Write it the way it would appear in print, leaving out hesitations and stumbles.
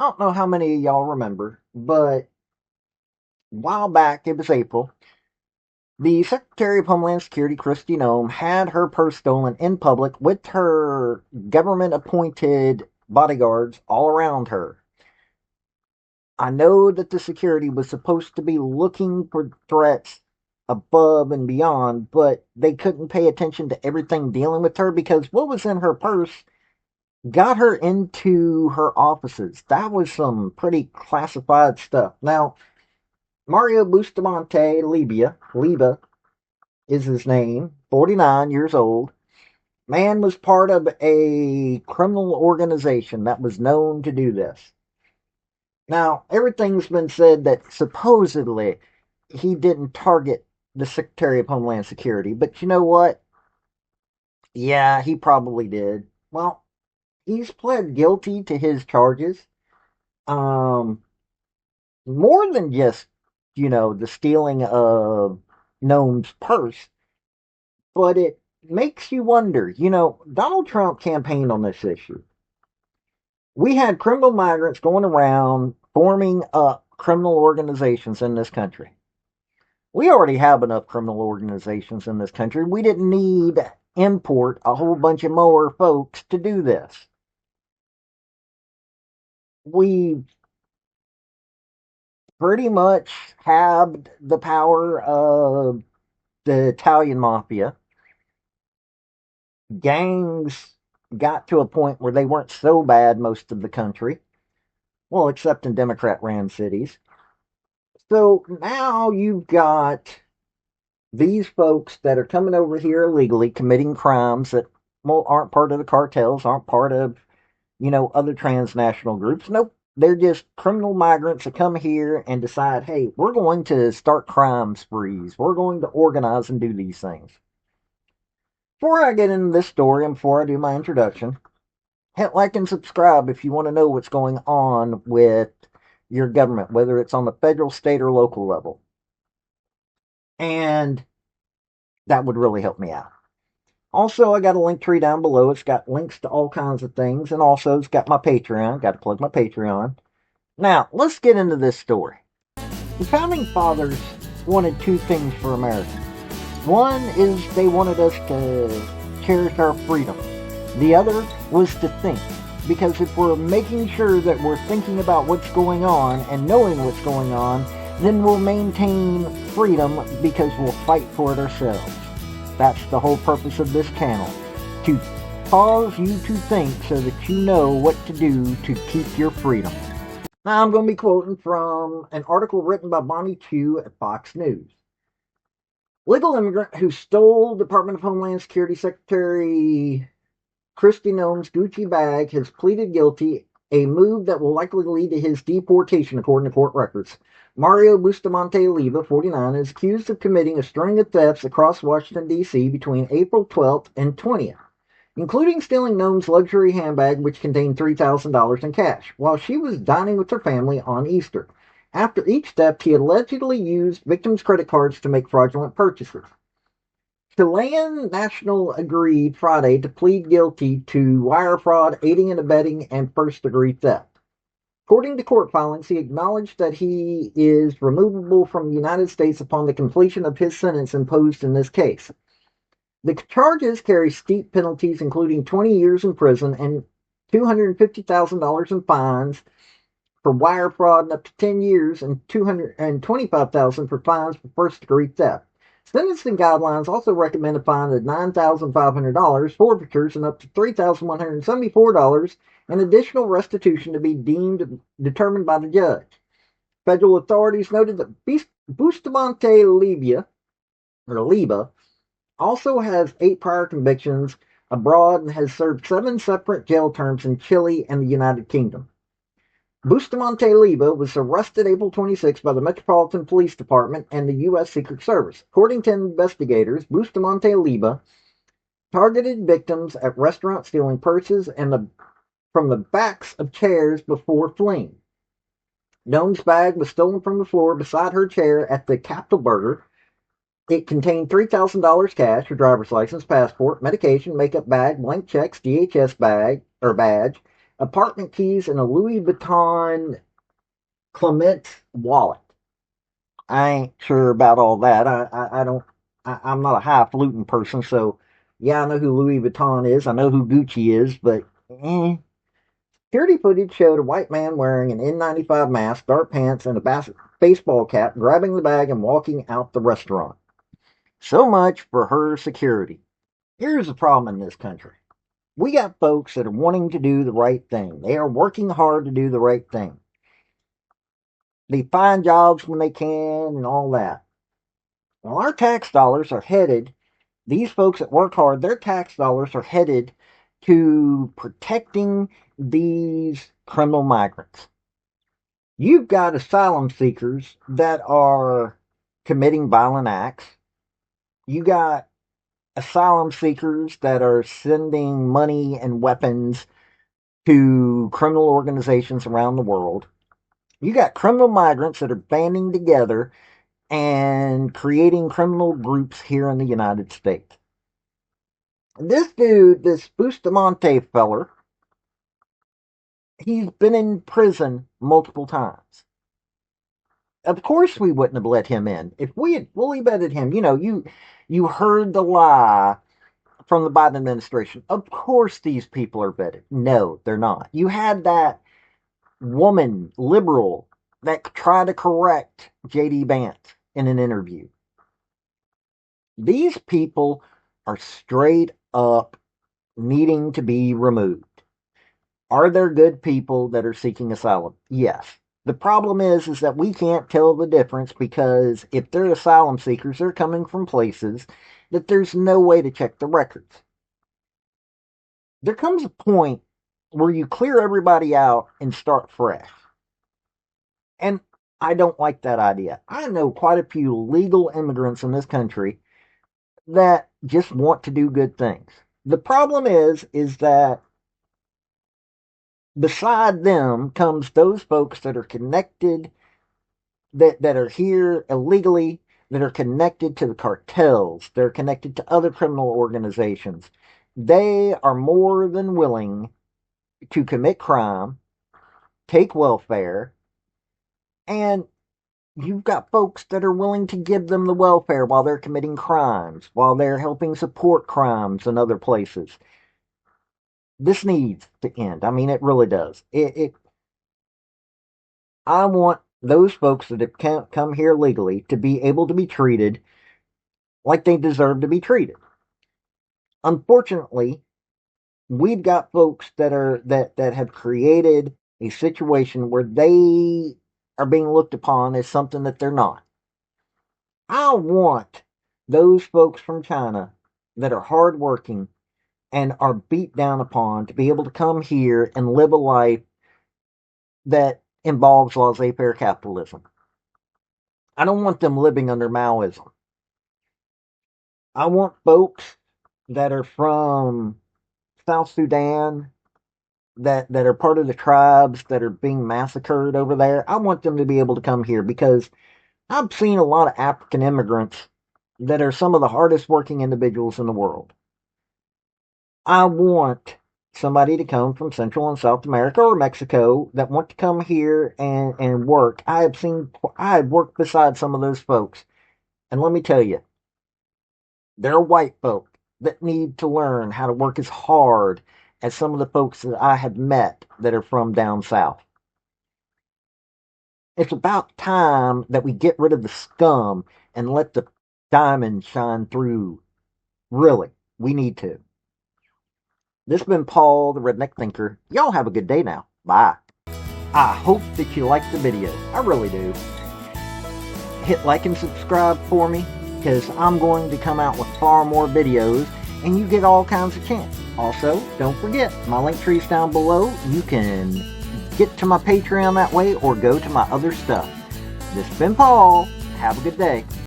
I don't know how many of y'all remember, but a while back, it was April, the Secretary of Homeland Security, Kristi Noem, had her purse stolen in public with her government appointed bodyguards all around her. I know that the security was supposed to be looking for threats above and beyond, but they couldn't pay attention to everything dealing with her because what was in her purse got her into her offices. That was some pretty classified stuff. Now, Mario Bustamante-Leiva is his name, 49 years old. Man was part of a criminal organization that was known to do this. Now, everything's been said that supposedly he didn't target the Secretary of Homeland Security, but you know what? Yeah, he probably did. Well, he's pled guilty to his charges. Um, More than just, the stealing of Noam's purse, but it makes you wonder. Donald Trump campaigned on this issue. We had criminal migrants going around forming up criminal organizations in this country. We already have enough criminal organizations in this country. We didn't need import a whole bunch of more folks to do this. We pretty much had the power of the Italian mafia. Gangs got to a point where they weren't so bad most of the country. Well, except in Democrat ran cities. So now you've got these folks that are coming over here illegally, committing crimes that aren't part of the cartels, aren't part of, other transnational groups. Nope. They're just criminal migrants that come here and decide, hey, we're going to start crime sprees. We're going to organize and do these things. Before I get into this story and before I do my introduction, hit like and subscribe if you want to know what's going on with your government, whether it's on the federal, state, or local level. And that would really help me out. Also, I got a link tree down below. It's got links to all kinds of things. And also, it's got my Patreon. Got to plug my Patreon. Now, let's get into this story. The Founding Fathers wanted two things for America. One is they wanted us to cherish our freedom. The other was to think. Because if we're making sure that we're thinking about what's going on and knowing what's going on, then we'll maintain freedom because we'll fight for it ourselves. That's the whole purpose of this channel. To cause you to think so that you know what to do to keep your freedom. Now I'm going to be quoting from an article written by Bonnie Chu at Fox News. Legal immigrant who stole Department of Homeland Security Secretary Kristi Noem's Gucci bag has pleaded guilty, a move that will likely lead to his deportation, according to court records. Mario Bustamante-Leiva, 49, is accused of committing a string of thefts across Washington, D.C. between April 12th and 20th, including stealing Noem's luxury handbag, which contained $3,000 in cash, while she was dining with her family on Easter. After each theft, he allegedly used victims' credit cards to make fraudulent purchases. Chilean national agreed Friday to plead guilty to wire fraud, aiding and abetting, and first-degree theft. According to court filings, he acknowledged that he is removable from the United States upon the completion of his sentence imposed in this case. The charges carry steep penalties, including 20 years in prison and $250,000 in fines for wire fraud and up to 10 years and $225,000 for fines for first-degree theft. Sentencing guidelines also recommend a fine of $9,500, forfeitures, and up to $3,174, and additional restitution to be determined by the judge. Federal authorities noted that Bustamante-Leiva also has 8 prior convictions abroad and has served 7 separate jail terms in Chile and the United Kingdom. Bustamante-Leiva was arrested April 26 by the Metropolitan Police Department and the U.S. Secret Service. According to investigators, Bustamante-Leiva targeted victims at restaurants, stealing purses from the backs of chairs before fleeing. Noem's bag was stolen from the floor beside her chair at the Capitol Burger. It contained $3,000 cash, her driver's license, passport, medication, makeup bag, blank checks, DHS badge, apartment keys, and a Louis Vuitton Clement wallet. I ain't sure about all that. I don't. I'm not a highfalutin person, so yeah, I know who Louis Vuitton is. I know who Gucci is, but security footage showed a white man wearing an N95 mask, dark pants, and a baseball cap, grabbing the bag and walking out the restaurant. So much for her security. Here's the problem in this country. We got folks that are wanting to do the right thing. They are working hard to do the right thing. They find jobs when they can and all that. Well, our tax dollars are headed, these folks that work hard, their tax dollars are headed to protecting these criminal migrants. You've got asylum seekers that are committing violent acts. You got asylum seekers that are sending money and weapons to criminal organizations around the world. You got criminal migrants that are banding together and creating criminal groups here in the United States. This dude, this Bustamante feller, he's been in prison multiple times. Of course we wouldn't have let him in. If we had fully vetted him, you heard the lie from the Biden administration. Of course these people are vetted. No, they're not. You had that woman, liberal, that tried to correct J.D. Vance in an interview. These people are straight up needing to be removed. Are there good people that are seeking asylum? Yes. The problem is that we can't tell the difference, because if they're asylum seekers, they're coming from places that there's no way to check the records. There comes a point where you clear everybody out and start fresh. And I don't like that idea. I know quite a few legal immigrants in this country that just want to do good things. The problem is that beside them comes those folks that are connected, that are here illegally, that are connected to the cartels, they're connected to other criminal organizations. They are more than willing to commit crime, take welfare, and you've got folks that are willing to give them the welfare while they're committing crimes, while they're helping support crimes in other places. This needs to end. I mean, it really does. I want those folks that have come here legally to be able to be treated like they deserve to be treated. Unfortunately, we've got folks that have created a situation where they are being looked upon as something that they're not. I want those folks from China that are hardworking and are beat down upon to be able to come here and live a life that involves laissez-faire capitalism. I don't want them living under Maoism. I want folks that are from South Sudan, that are part of the tribes that are being massacred over there. I want them to be able to come here, because I've seen a lot of African immigrants that are some of the hardest working individuals in the world. I want somebody to come from Central and South America or Mexico that want to come here and work. I've worked beside some of those folks. And let me tell you, they're white folk that need to learn how to work as hard as some of the folks that I have met that are from down south. It's about time that we get rid of the scum and let the diamond shine through. Really, we need to. This has been Paul, the Redneck Thinker. Y'all have a good day now. Bye. I hope that you liked the video. I really do. Hit like and subscribe for me, because I'm going to come out with far more videos, and you get all kinds of chance. Also, don't forget, my link tree's down below. You can get to my Patreon that way, or go to my other stuff. This has been Paul. Have a good day.